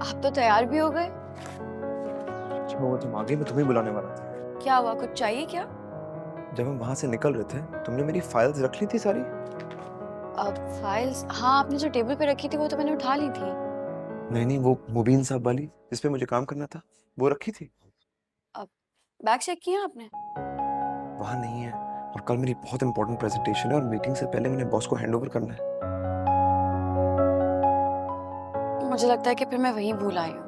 आप तो तैयार भी हो गए। अच्छा हुआ तुम आ गई, मैं तुम्हें बुलाने वाला था। क्या हुआ, कुछ चाहिए क्या? जब हम वहां से निकल रहे थे तुमने मेरी फाइल्स रख ली थी सारी। अब फाइल्स, हाँ आपने जो टेबल पे रखी थी वो तो मैंने उठा ली थी। नहीं नहीं, वो मुबीन साहब वाली जिसपे मुझे काम करना था वो रखी थी। अब बैग चेक किया आपने? वहां नहीं है, और कल मेरी बहुत इंपॉर्टेंट प्रेजेंटेशन है और मीटिंग से पहले मैंने बॉस को हैंडओवर करना है। मुझे लगता है कि फिर मैं वहीं भूल आई हूँ।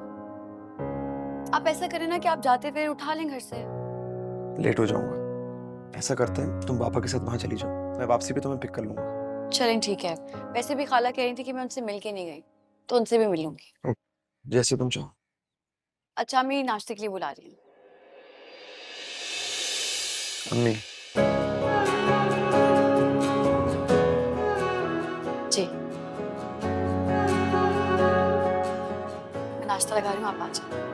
आप ऐसा करें ना कि आप जाते हुए उठा लें घर से। लेट हो जाऊंगा। ऐसा करते हैं तुम पापा के साथ वहां चली जाओ, मैं वापसी पे तुम्हें पिक कर लूंगा। चलें ठीक है। वैसे भी खाला कह रही थी कि मैं उनसे मिल के नहीं गई, तो उनसे भी मिल लूंगी। जैसे तुम चाहो। अच्छा, मेरी नाश्ते के लिए बुला रही हूँ। अम्मी। जी, मैं नाश्ता लगा रही हूँ, आप आ जाओ।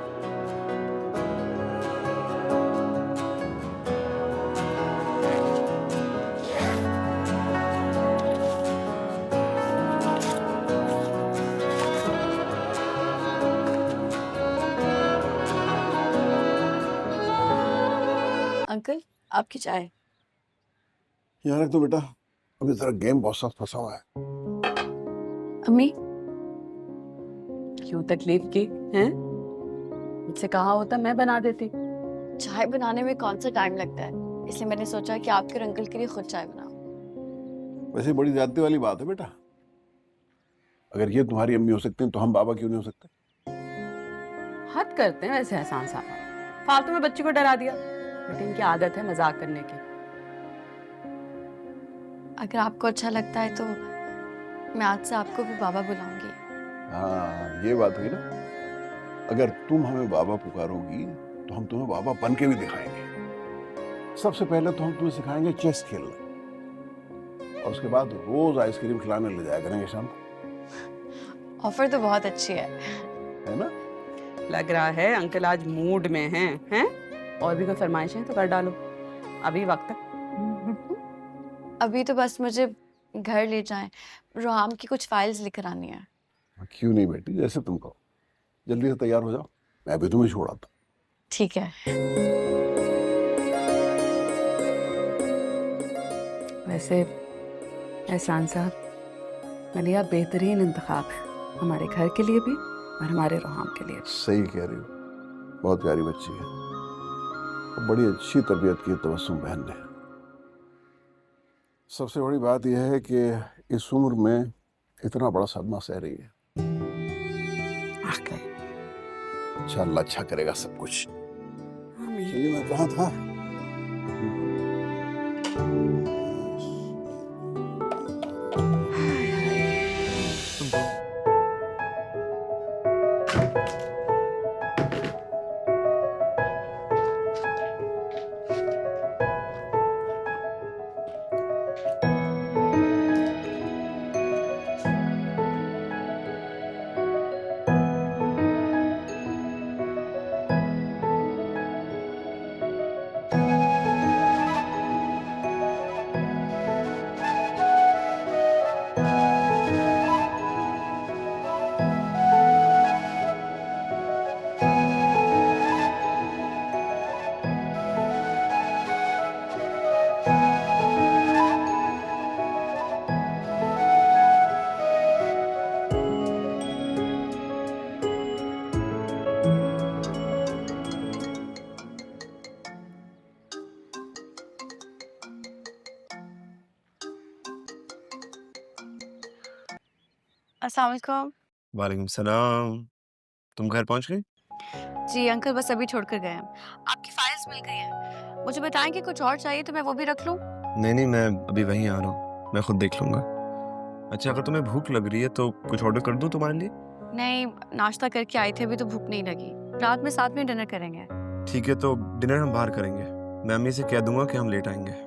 अंकल, आपकी चाय। यहाँ रख दो बेटा, अभी जरा गेम बहुत साथ फंसा हुआ है। अम्मी, क्यों तकलीफ की हैं? मुझसे कहा होता मैं बना देती। चाय बनाने में कौन सा टाइम लगता है, इसलिए मैंने सोचा कि आपके और अंकल के लिए खुद चाय बनाऊं। वैसे बड़ी ज्यादती वाली बात है बेटा, अगर ये तुम्हारी अम्मी हो सकती हैं तो हम बाबा क्यों नहीं हो सकते? हद करते हैं वैसे एहसान साहब, फालतू में बच्ची को डरा दिया। बेटी इनकी आदत है मजाक करने की। अगर आपको अच्छा लगता है तो मैं आज से आपको भी बाबा बुलाऊंगी। हाँ ये बात हुई ना, अगर तुम हमें बाबा पुकारोगी तो हम तुम्हें बाबा बन के भी दिखाएंगे। सबसे पहले तो हम तुम्हें सिखाएंगे चेस खेलना, और उसके बाद रोज आइसक्रीम खिलाने ले जाया करेंगे शाम को। ऑफर तो बहुत अच्छी है ना? लग रहा है अंकल आज मूड में हैं? और भी कोई फरमाइश है तो कर डालो, अभी वक्त है। अभी तो बस मुझे घर ले जाएं, रोहाम की कुछ फाइल्स लिख आनी है। क्यों नहीं बेटी, जैसे तुम कहो। जल्दी से तैयार हो जाओ, मैं भी तुम्हें छोड़ आता। ठीक है। वैसे एहसान साहब, मलिया बेहतरीन इंतखाब है, हमारे घर के लिए भी और हमारे रोहाम के लिए भी। सही कह रही हो, बहुत प्यारी बच्ची है और बड़ी अच्छी तरबियत की तबस्सुम बहन ने। सबसे बड़ी बात यह है कि इस उम्र में इतना बड़ा सदमा सह रही है। आके अच्छा, अल्लाह अच्छा करेगा सब कुछ। आमीन। चलिए, मैं कहाँ था? अस्सलाम वालेकुम। वालेकुम सलाम। तुम घर पहुंच गई? जी अंकल बस अभी छोड़कर गए हैं। आपकी फाइल्स मिल गई हैं। मुझे बताएं कि कुछ और चाहिए तो मैं वो भी रख लूं। नहीं नहीं, मैं अभी वहीं आ रहा हूँ, मैं खुद देख लूंगा। अच्छा, अगर तुम्हें भूख लग रही है तो कुछ ऑर्डर कर दूं तुम्हारे लिए? नहीं, नाश्ता करके आई थे, अभी तो भूख नहीं लगी। रात में साथ में डिनर करेंगे। ठीक है, तो डिनर हम बाहर करेंगे। मैं अम्मी से कह दूंगा कि हम लेट आएंगे।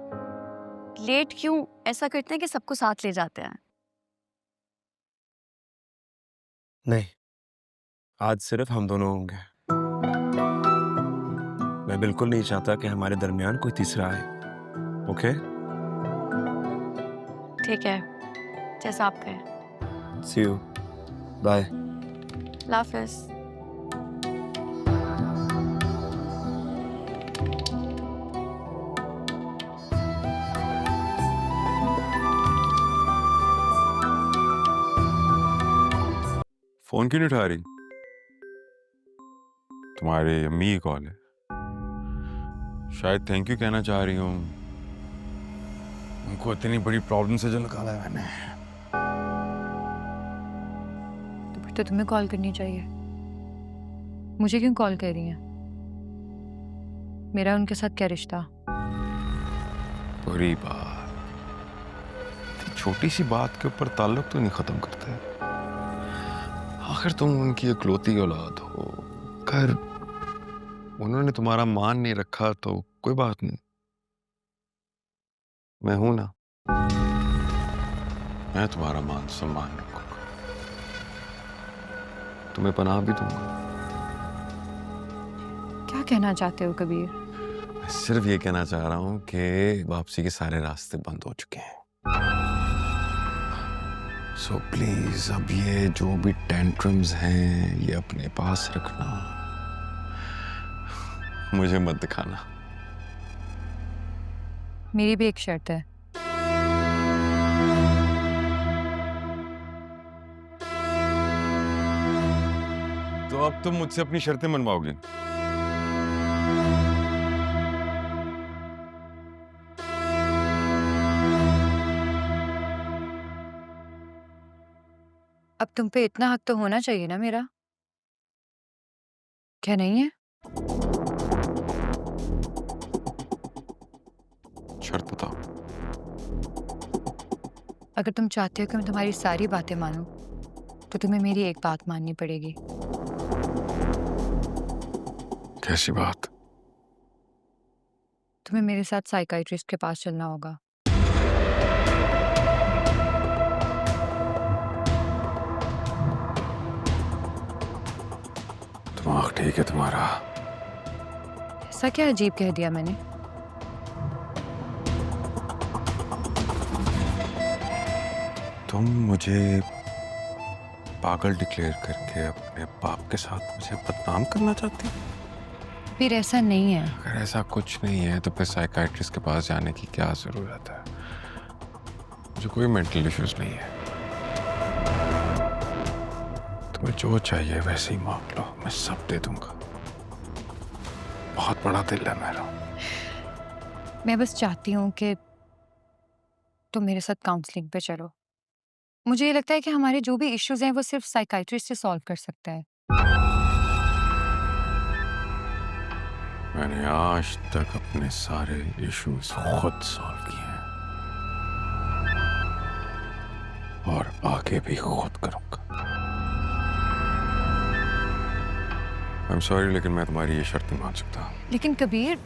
लेट क्यों? ऐसा करते हैं कि सबको साथ ले जाते हैं। नहीं, आज सिर्फ हम दोनों होंगे। मैं बिल्कुल नहीं चाहता कि हमारे दरमियान कोई तीसरा आए। ओके? ठीक है, जैसा आप कहें। सी यू। बाय। अल्लाह हाफिज़। फोन क्यों नहीं उठा रही? तुम्हारे अम्मी की कॉल है, शायद थैंक यू कहना चाह रही हूँ। उनको इतनी बड़ी प्रॉब्लम से जो निकाला है मैंने। तो फिर तो तुम्हें कॉल करनी चाहिए। मुझे क्यों कॉल कर रही हैं? मेरा उनके साथ क्या रिश्ता? बुरी बात, छोटी सी बात के ऊपर ताल्लुक तो नहीं खत्म करते। आखिर तुम उनकी इकलौती औलाद हो। कर उन्होंने तुम्हारा मान नहीं रखा तो कोई बात नहीं, मैं हूं ना, मैं तुम्हारा मान सम्मान रखूंगा, तुम्हें पनाह भी दूंगा। क्या कहना चाहते हो कबीर? मैं सिर्फ ये कहना चाह रहा हूं कि वापसी के सारे रास्ते बंद हो चुके हैं। सो प्लीज अब ये जो भी टेंट्रम्स हैं ये अपने पास रखना, मुझे मत दिखाना। मेरी भी एक शर्त है। तो अब तुम मुझसे अपनी शर्तें मनवाओगे? अब तुम पे इतना हक तो होना चाहिए ना मेरा, क्या नहीं है? शर्त बताओ। अगर तुम चाहते हो कि मैं तुम्हारी सारी बातें मानूं, तो तुम्हें मेरी एक बात माननी पड़ेगी। कैसी बात? तुम्हें मेरे साथ साइकाइट्रिस्ट के पास चलना होगा। दिमाग ठीक है तुम्हारा? ऐसा क्या अजीब कह दिया मैंने? तुम मुझे पागल डिक्लेयर करके अपने बाप के साथ मुझे बदनाम करना चाहती हो? फिर ऐसा नहीं है। अगर ऐसा कुछ नहीं है तो फिर साइकाइट्रिस्ट के पास जाने की क्या जरूरत है? मुझे कोई मेंटल इश्यूज नहीं है। तुम्हें जो चाहिए वैसे ही मांग लो, मैं सब दे दूंगा। बहुत बड़ा दिल है मेरा। मैं बस चाहती हूँ कि तुम मेरे साथ काउंसलिंग पे चलो। मुझे ये लगता है कि हमारे जो भी इश्यूज हैं वो सिर्फ साइकाइट्रिस्ट से सॉल्व कर सकता है। मैंने आज तक अपने सारे इश्यूज खुद सॉल्व किए हैं और आगे भी खुद करूंगा। आई एम सॉरी, लेकिन मैं तुम्हारी ये शर्त नहीं मान सकता। लेकिन कबीर,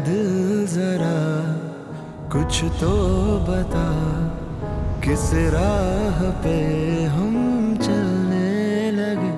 दिल जरा कुछ तो बता, किस राह पे